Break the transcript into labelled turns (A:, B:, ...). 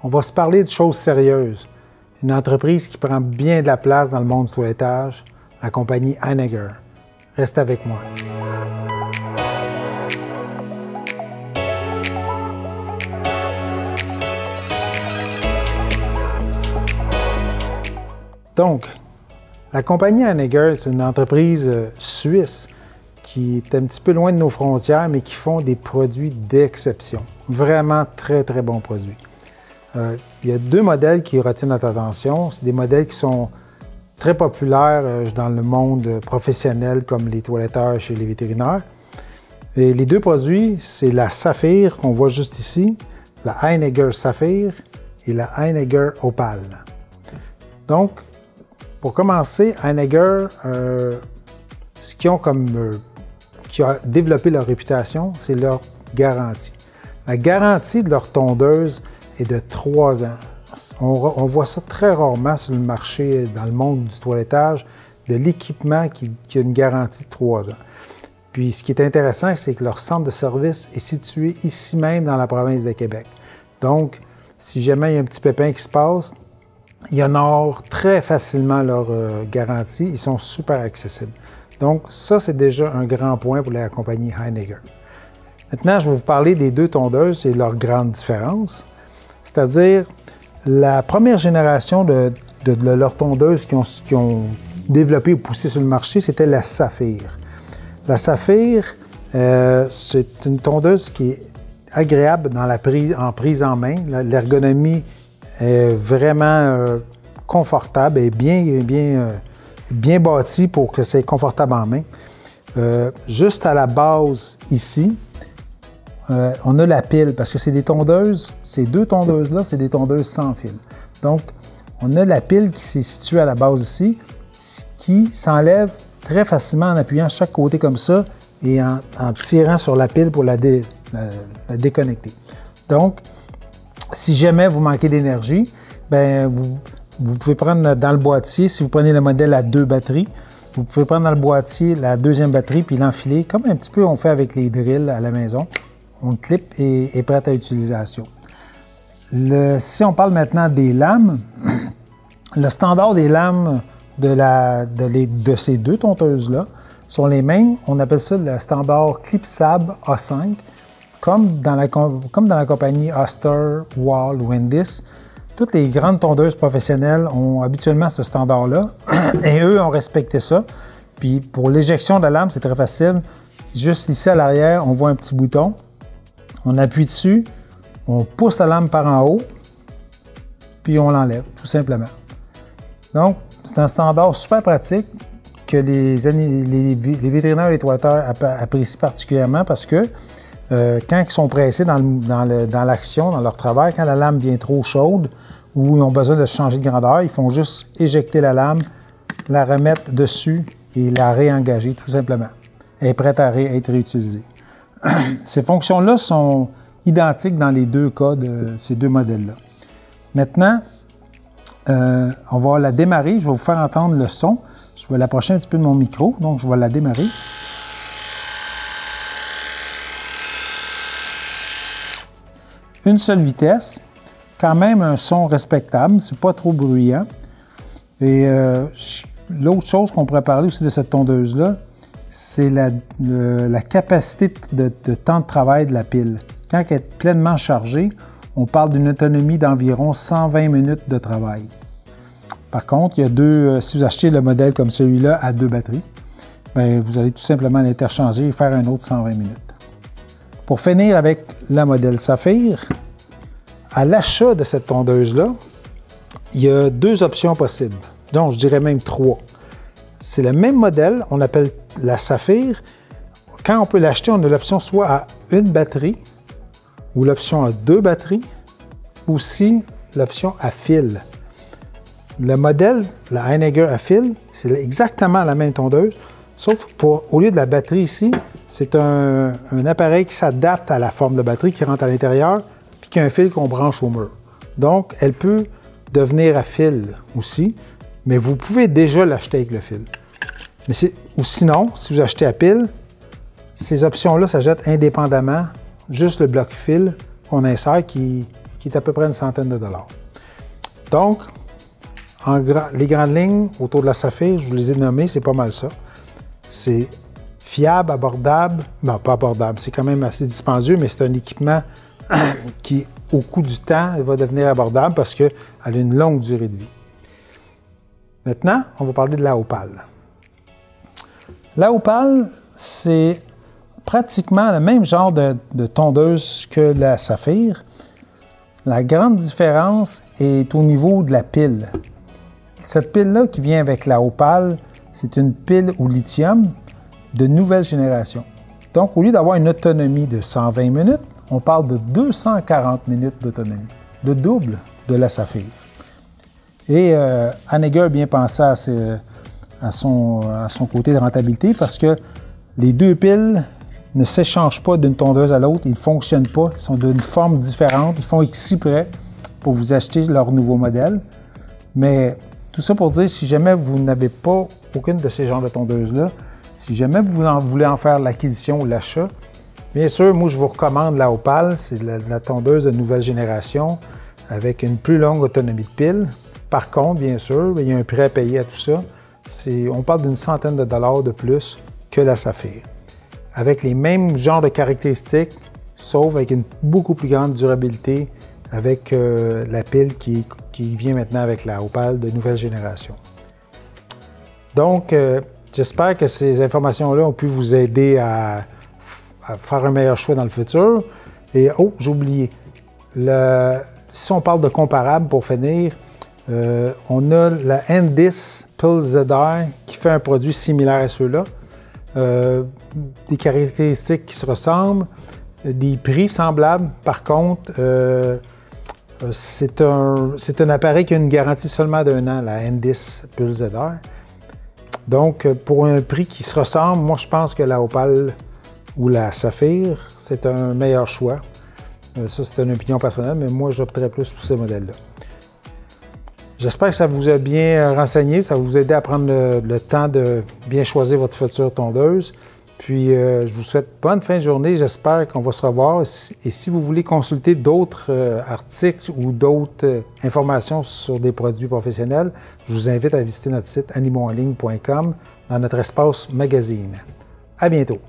A: on va se parler de choses sérieuses. Une entreprise qui prend bien de la place dans le monde du toilettage, la compagnie Heineger. Reste avec moi. Donc, la compagnie Heineger, c'est une entreprise suisse qui est un petit peu loin de nos frontières, mais qui font des produits d'exception. Vraiment très, très bons produits. Il y a deux modèles qui retiennent notre attention. C'est des modèles qui sont très populaires dans le monde professionnel, comme les toiletteurs chez les vétérinaires. Et les deux produits, c'est la Saphir qu'on voit juste ici, la Heineger Saphir et la Heineger Opal. Donc, pour commencer, Heineger, ce qu'ils ont qui a développé leur réputation, c'est leur garantie. La garantie de leur tondeuse est de 3 ans. On voit ça très rarement sur le marché, dans le monde du toilettage, de l'équipement qui a une garantie de 3 ans. Puis, ce qui est intéressant, c'est que leur centre de service est situé ici même dans la province de Québec. Donc, si jamais il y a un petit pépin qui se passe, ils honorent très facilement leur garantie. Ils sont super accessibles. Donc, ça, c'est déjà un grand point pour la compagnie Heineger. Maintenant, je vais vous parler des deux tondeuses et leurs grandes différences. C'est-à-dire, la première génération de leurs tondeuses qui ont développé ou poussé sur le marché, c'était la Saphir. La Saphir, c'est une tondeuse qui est agréable en prise en main. L'ergonomie est vraiment confortable et bien bâtie pour que c'est confortable en main. Juste à la base ici, on a la pile parce que c'est des tondeuses, ces deux tondeuses-là, c'est des tondeuses sans fil. Donc, on a la pile qui s'est située à la base ici, qui s'enlève très facilement en appuyant chaque côté comme ça et en tirant sur la pile pour la déconnecter. Donc, si jamais vous manquez d'énergie, bien, vous pouvez prendre dans le boîtier, si vous prenez le modèle à 2 batteries, vous pouvez prendre dans le boîtier la deuxième batterie puis l'enfiler, comme un petit peu on fait avec les drills à la maison. On le clip et est prêt à utilisation. Si on parle maintenant des lames, le standard des lames de ces deux tondeuses-là sont les mêmes. On appelle ça le standard Clipsab A5, comme dans la compagnie Oster, Wahl ou Indis. Toutes les grandes tondeuses professionnelles ont habituellement ce standard-là et eux ont respecté ça. Puis pour l'éjection de la lame, c'est très facile. Juste ici à l'arrière, on voit un petit bouton. On appuie dessus, on pousse la lame par en haut, puis on l'enlève, tout simplement. Donc, c'est un standard super pratique que les vétérinaires et les toiletteurs apprécient particulièrement parce que quand ils sont pressés dans l'action, dans leur travail, quand la lame vient trop chaude ou ils ont besoin de changer de grandeur, ils font juste éjecter la lame, la remettre dessus et la réengager, tout simplement. Elle est prête à être réutilisée. Ces fonctions-là sont identiques dans les deux cas de ces deux modèles-là. Maintenant, on va la démarrer. Je vais vous faire entendre le son. Je vais l'approcher un petit peu de mon micro, donc je vais la démarrer. Une seule vitesse, quand même un son respectable, c'est pas trop bruyant. Et l'autre chose qu'on pourrait parler aussi de cette tondeuse-là, c'est la capacité de temps de travail de la pile. Quand elle est pleinement chargée, on parle d'une autonomie d'environ 120 minutes de travail. Par contre, il y a si vous achetez le modèle comme celui-là à 2 batteries, bien, vous allez tout simplement l'interchanger et faire un autre 120 minutes. Pour finir avec la modèle Saphir, à l'achat de cette tondeuse-là, il y a 2 options possibles. Donc, je dirais même 3. C'est le même modèle, on l'appelle la Saphir. Quand on peut l'acheter, on a l'option soit à 1 batterie ou l'option à 2 batteries, ou aussi l'option à fil. Le modèle, la Heineger à fil, c'est exactement la même tondeuse, sauf qu'au lieu de la batterie ici, c'est un appareil qui s'adapte à la forme de batterie qui rentre à l'intérieur, puis qui a un fil qu'on branche au mur. Donc, elle peut devenir à fil aussi, mais vous pouvez déjà l'acheter avec le fil. Ou sinon, si vous achetez à pile, ces options-là s'achètent indépendamment, juste le bloc fil qu'on insère qui qui est à peu près une centaine de dollars. Donc, les grandes lignes autour de la Saphir, je vous les ai nommées, c'est pas mal ça. C'est fiable, abordable, non pas abordable, c'est quand même assez dispendieux, mais c'est un équipement qui, au cours du temps, va devenir abordable parce qu'elle a une longue durée de vie. Maintenant, on va parler de la Opale. La Opale, c'est pratiquement le même genre de tondeuse que la Saphir. La grande différence est au niveau de la pile. Cette pile-là qui vient avec la Opale, c'est une pile au lithium de nouvelle génération. Donc, au lieu d'avoir une autonomie de 120 minutes, on parle de 240 minutes d'autonomie, le double de la Saphir. Et Anneger a bien pensé à son côté de rentabilité parce que les deux piles ne s'échangent pas d'une tondeuse à l'autre, ils ne fonctionnent pas, ils sont d'une forme différente, ils font exprès pour vous acheter leur nouveau modèle. Mais tout ça pour dire, si jamais vous n'avez pas aucune de ces genres de tondeuses-là, si jamais vous voulez en faire l'acquisition ou l'achat, bien sûr, moi je vous recommande la Opale, c'est la tondeuse de nouvelle génération avec une plus longue autonomie de pile. Par contre, bien sûr, il y a un prix à payer à tout ça. On parle d'une centaine de dollars de plus que la Saphir. Avec les mêmes genres de caractéristiques, sauf avec une beaucoup plus grande durabilité avec la pile qui vient maintenant avec la Opale de nouvelle génération. Donc, j'espère que ces informations-là ont pu vous aider à faire un meilleur choix dans le futur. Et, oh, j'ai oublié, si on parle de comparable pour finir, on a la N10 Pulse ZR qui fait un produit similaire à ceux-là. Des caractéristiques qui se ressemblent, des prix semblables. Par contre, c'est un appareil qui a une garantie seulement d'1 an, la N10 Pulse ZR. Donc, pour un prix qui se ressemble, moi je pense que la Opale ou la Saphir, c'est un meilleur choix. Ça, c'est une opinion personnelle, mais moi j'opterais plus pour ces modèles-là. J'espère que ça vous a bien renseigné, ça va vous aider à prendre le temps de bien choisir votre future tondeuse. Puis, je vous souhaite bonne fin de journée. J'espère qu'on va se revoir. Et si vous voulez consulter d'autres articles ou d'autres informations sur des produits professionnels, je vous invite à visiter notre site animaux-en-ligne.com dans notre espace magazine. À bientôt.